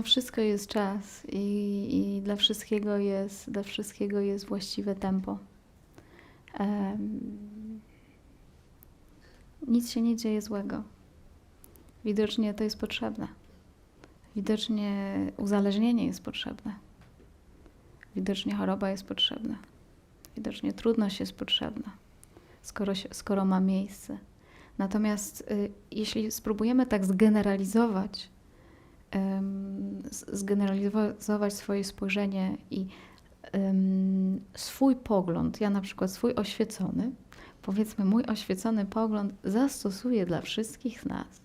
wszystko jest czas i dla wszystkiego jest właściwe tempo. Nic się nie dzieje złego. Widocznie to jest potrzebne. Widocznie uzależnienie jest potrzebne. Widocznie choroba jest potrzebna. Widocznie trudność jest potrzebna, skoro ma miejsce. Natomiast jeśli spróbujemy tak zgeneralizować swoje spojrzenie i swój pogląd, ja na przykład swój oświecony, powiedzmy mój oświecony pogląd zastosuję dla wszystkich nas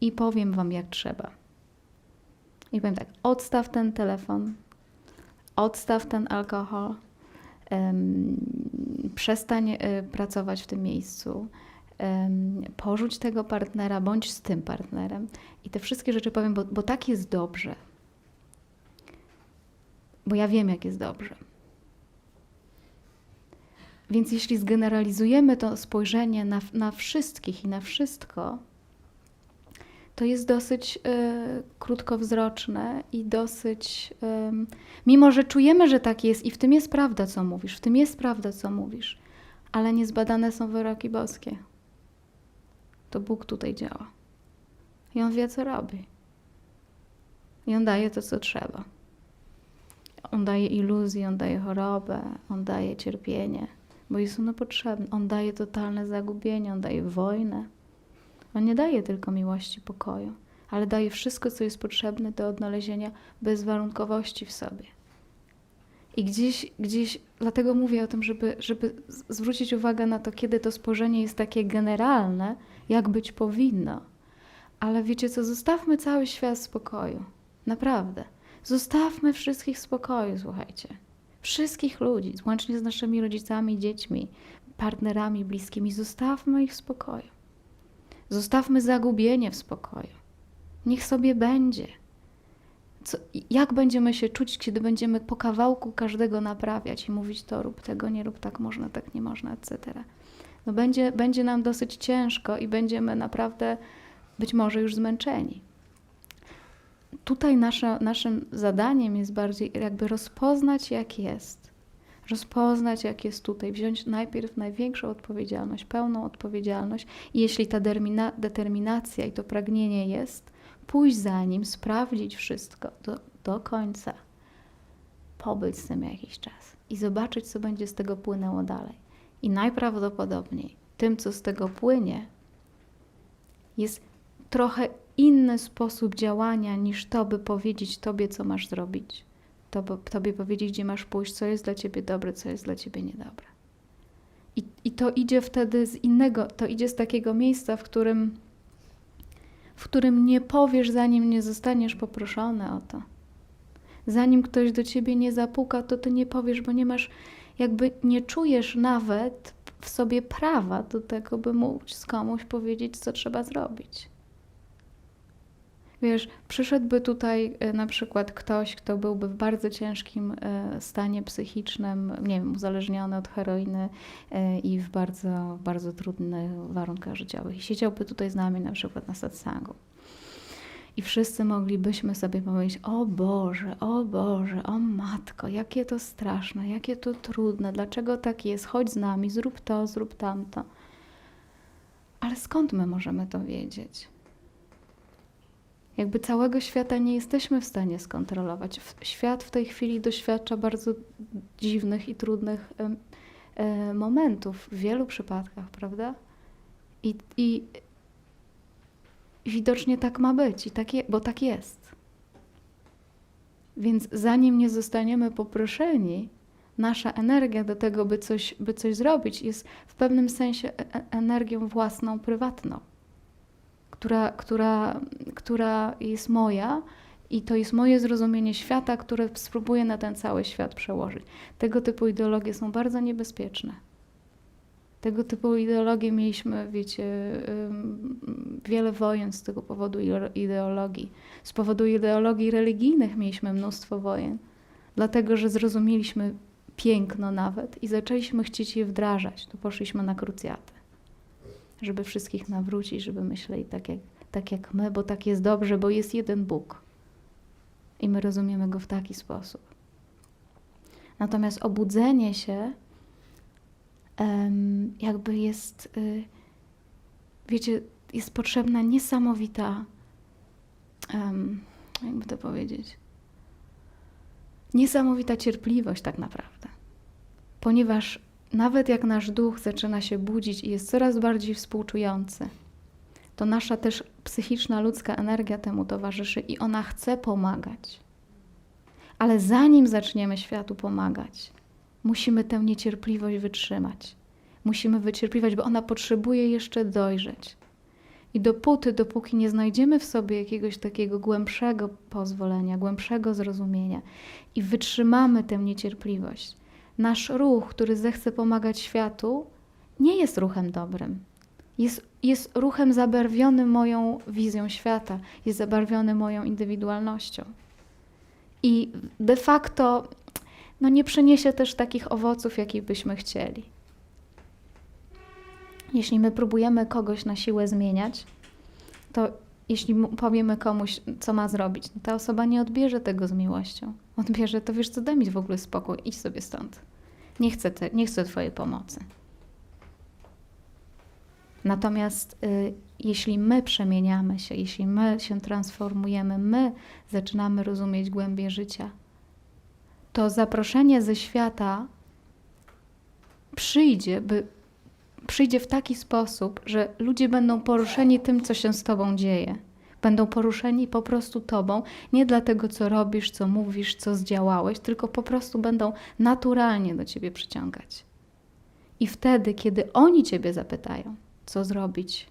i powiem wam jak trzeba. I powiem tak, odstaw ten telefon, odstaw ten alkohol, przestań pracować w tym miejscu, porzuć tego partnera, bądź z tym partnerem. I te wszystkie rzeczy powiem, bo tak jest dobrze. Bo ja wiem, jak jest dobrze. Więc jeśli zgeneralizujemy to spojrzenie na wszystkich i na wszystko, to jest dosyć krótkowzroczne i dosyć... mimo, że czujemy, że tak jest i w tym jest prawda, co mówisz, w tym jest prawda, co mówisz, ale niezbadane są wyroki boskie. To Bóg tutaj działa. I On wie, co robi. I On daje to, co trzeba. On daje iluzję, On daje chorobę, On daje cierpienie, bo jest ono potrzebne. On daje totalne zagubienie, On daje wojnę. On nie daje tylko miłości, pokoju, ale daje wszystko, co jest potrzebne do odnalezienia bezwarunkowości w sobie. I gdzieś dlatego mówię o tym, żeby zwrócić uwagę na to, kiedy to spojrzenie jest takie generalne, jak być powinno. Ale wiecie co, zostawmy cały świat w spokoju. Naprawdę. Zostawmy wszystkich w spokoju, słuchajcie. Wszystkich ludzi, łącznie z naszymi rodzicami, dziećmi, partnerami, bliskimi. Zostawmy ich w spokoju. Zostawmy zagubienie w spokoju. Niech sobie będzie. Jak będziemy się czuć, kiedy będziemy po kawałku każdego naprawiać i mówić to rób, tego nie rób, tak można, tak nie można, etc. No będzie nam dosyć ciężko i będziemy naprawdę być może już zmęczeni. Tutaj naszym zadaniem jest bardziej jakby rozpoznać, jak jest. Rozpoznać, jak jest tutaj. Wziąć najpierw największą odpowiedzialność, pełną odpowiedzialność i jeśli ta determinacja i to pragnienie jest, pójść za nim, sprawdzić wszystko do końca. Pobyć z tym jakiś czas i zobaczyć, co będzie z tego płynęło dalej. I najprawdopodobniej tym, co z tego płynie, jest trochę inny sposób działania niż to, by powiedzieć tobie, co masz zrobić. Tobie powiedzieć, gdzie masz pójść, co jest dla ciebie dobre, co jest dla ciebie niedobre. I to idzie wtedy z innego, to idzie z takiego miejsca, w którym nie powiesz, zanim nie zostaniesz poproszony o to. Zanim ktoś do ciebie nie zapuka, to ty nie powiesz, bo nie masz, jakby nie czujesz nawet w sobie prawa do tego, by móc komuś powiedzieć, co trzeba zrobić. Wiesz, przyszedłby tutaj na przykład ktoś, kto byłby w bardzo ciężkim stanie psychicznym, nie wiem, uzależniony od heroiny i w bardzo, bardzo trudnych warunkach życiowych. I siedziałby tutaj z nami na przykład na satsangu. I wszyscy moglibyśmy sobie powiedzieć, o Boże, o Matko, jakie to straszne, jakie to trudne, dlaczego tak jest, chodź z nami, zrób to, zrób tamto. Ale skąd my możemy to wiedzieć? Jakby całego świata nie jesteśmy w stanie skontrolować. Świat w tej chwili doświadcza bardzo dziwnych i trudnych momentów w wielu przypadkach, prawda? I widocznie tak ma być, bo tak jest. Więc zanim nie zostaniemy poproszeni, nasza energia do tego, by coś zrobić, jest w pewnym sensie energią własną, prywatną. Która jest moja i to jest moje zrozumienie świata, które spróbuję na ten cały świat przełożyć. Tego typu ideologie są bardzo niebezpieczne. Tego typu ideologie mieliśmy, wiecie, wiele wojen z tego powodu ideologii. Z powodu ideologii religijnych mieliśmy mnóstwo wojen, dlatego że zrozumieliśmy piękno nawet i zaczęliśmy chcieć je wdrażać. To poszliśmy na krucjatę, żeby wszystkich nawrócić, żeby myśleli tak jak my, bo tak jest dobrze, bo jest jeden Bóg. i my rozumiemy go w taki sposób. Natomiast obudzenie się jakby jest, wiecie, jest potrzebna niesamowita, jakby to powiedzieć, niesamowita cierpliwość tak naprawdę. Ponieważ nawet jak nasz duch zaczyna się budzić i jest coraz bardziej współczujący, to nasza też psychiczna, ludzka energia temu towarzyszy i ona chce pomagać. Ale zanim zaczniemy światu pomagać, musimy tę niecierpliwość wytrzymać. Musimy wycierpliwość, bo ona potrzebuje jeszcze dojrzeć. I dopóki nie znajdziemy w sobie jakiegoś takiego głębszego pozwolenia, głębszego zrozumienia i wytrzymamy tę niecierpliwość, nasz ruch, który zechce pomagać światu, nie jest ruchem dobrym. Jest ruchem zabarwionym moją wizją świata, jest zabarwiony moją indywidualnością. I de facto nie przyniesie też takich owoców, jakich byśmy chcieli. Jeśli my próbujemy kogoś na siłę zmieniać, to jeśli powiemy komuś, co ma zrobić, ta osoba nie odbierze tego z miłością. Odbierze to, wiesz co, daj mi w ogóle spokój, idź sobie stąd. Nie chcę twojej pomocy. Natomiast jeśli my przemieniamy się, jeśli my się transformujemy, my zaczynamy rozumieć głębię życia, to zaproszenie ze świata przyjdzie w taki sposób, że ludzie będą poruszeni tym, co się z tobą dzieje. Będą poruszeni po prostu tobą, nie dlatego, co robisz, co mówisz, co zdziałałeś, tylko po prostu będą naturalnie do ciebie przyciągać. I wtedy, kiedy oni ciebie zapytają, co zrobić,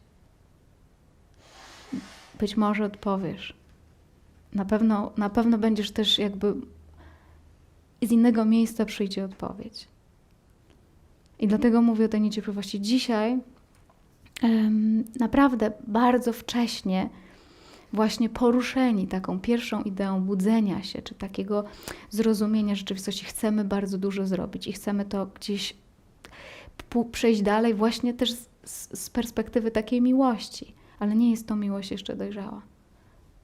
być może odpowiesz. Na pewno będziesz też jakby z innego miejsca przyjdzie odpowiedź. I dlatego mówię o tej niecierpliwości. Dzisiaj naprawdę bardzo wcześnie właśnie poruszeni taką pierwszą ideą budzenia się, czy takiego zrozumienia rzeczywistości, chcemy bardzo dużo zrobić i chcemy to gdzieś przejść dalej właśnie też z perspektywy takiej miłości. Ale nie jest to miłość jeszcze dojrzała.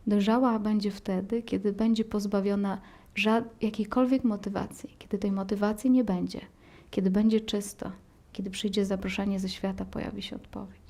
Dojrzała będzie wtedy, kiedy będzie pozbawiona jakiejkolwiek motywacji, kiedy tej motywacji nie będzie, kiedy będzie czysto, kiedy przyjdzie zaproszenie ze świata, pojawi się odpowiedź.